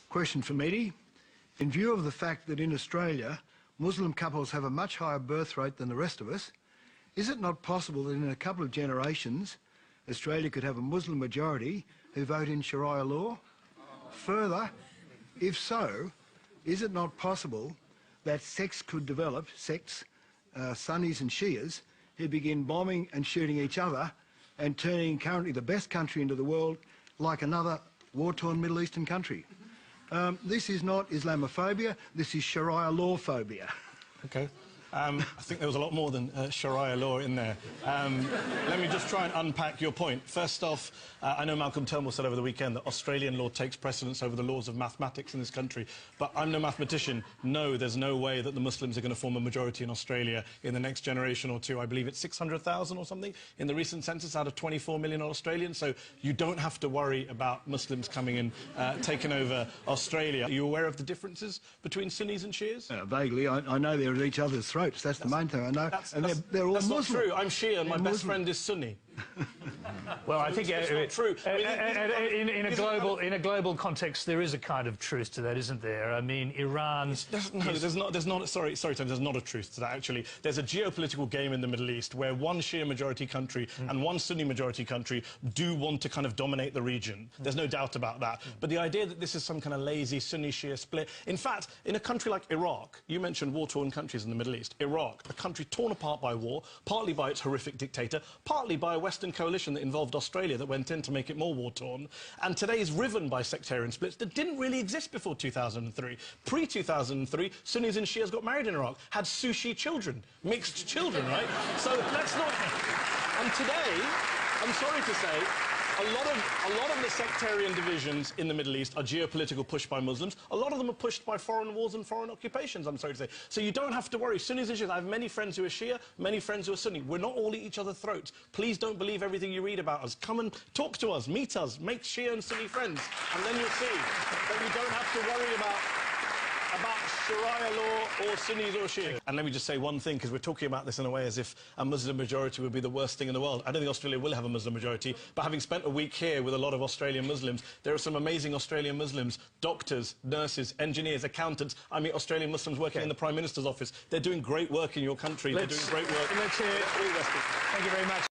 Question for Mehdi. In view of the fact that in Australia, Muslim couples have a much higher birth rate than the rest of us, is it not possible that in a couple of generations, Australia could have a Muslim majority who vote in Sharia law? Further, if so, is it not possible that sects could develop, Sunnis and Shias, who begin bombing and shooting each other and turning currently the best country into the world like another war-torn Middle Eastern country? This is not Islamophobia, this is Sharia law phobia. Okay. I think there was a lot more than Sharia law in there. Let me just try and unpack your point. First off, I know Malcolm Turnbull said over the weekend that Australian law takes precedence over the laws of mathematics in this country, but I'm no mathematician. No, there's no way that the Muslims are going to form a majority in Australia in the next generation or two. I believe it's 600,000 or something in the recent census out of 24 million Australians, so you don't have to worry about Muslims coming in, taking over Australia. Are you aware of the differences between Sunnis and Shias? Vaguely. I know they're at each other's throats. That's the main thing I know. They're all Muslim. That's not true. I'm Shia and my best friend is Sunni. Well, I think it's not true. In a global context, there is a kind of truth to that, isn't there? I mean, Iran. There's not. Sorry, Tom. There's not a truth to that. Actually, there's a geopolitical game in the Middle East where one Shia majority country and one Sunni majority country do want to kind of dominate the region. There's no doubt about that. But the idea that this is some kind of lazy Sunni-Shia split. In fact, in a country like Iraq, you mentioned war-torn countries in the Middle East. Iraq, a country torn apart by war, partly by its horrific dictator, partly by a Western coalition that involved Australia that went in to make it more war-torn, and today is riven by sectarian splits that didn't really exist before 2003. Pre-2003, Sunnis and Shias got married in Iraq, had sushi children, mixed children, right? So let's not... And today, I'm sorry to say, a lot of the sectarian divisions in the Middle East are geopolitical push by Muslims. A lot of them are pushed by foreign wars and foreign occupations, I'm sorry to say. So you don't have to worry. Sunnis and Shias, I have many friends who are Shia, many friends who are Sunni. We're not all at each other's throats. Please don't believe everything you read about us. Come and talk to us, meet us, make Shia and Sunni friends, and then you'll see that you don't have to worry about Sharia law or Sunnis or Shia. And let me just say one thing, because we're talking about this in a way as if a Muslim majority would be the worst thing in the world. I don't think Australia will have a Muslim majority, but having spent a week here with a lot of Australian Muslims, there are some amazing Australian Muslims, doctors, nurses, engineers, accountants. I mean, Australian Muslims working in the Prime Minister's office. They're doing great work in your country. They're doing great work. Let's hear... Thank you very much.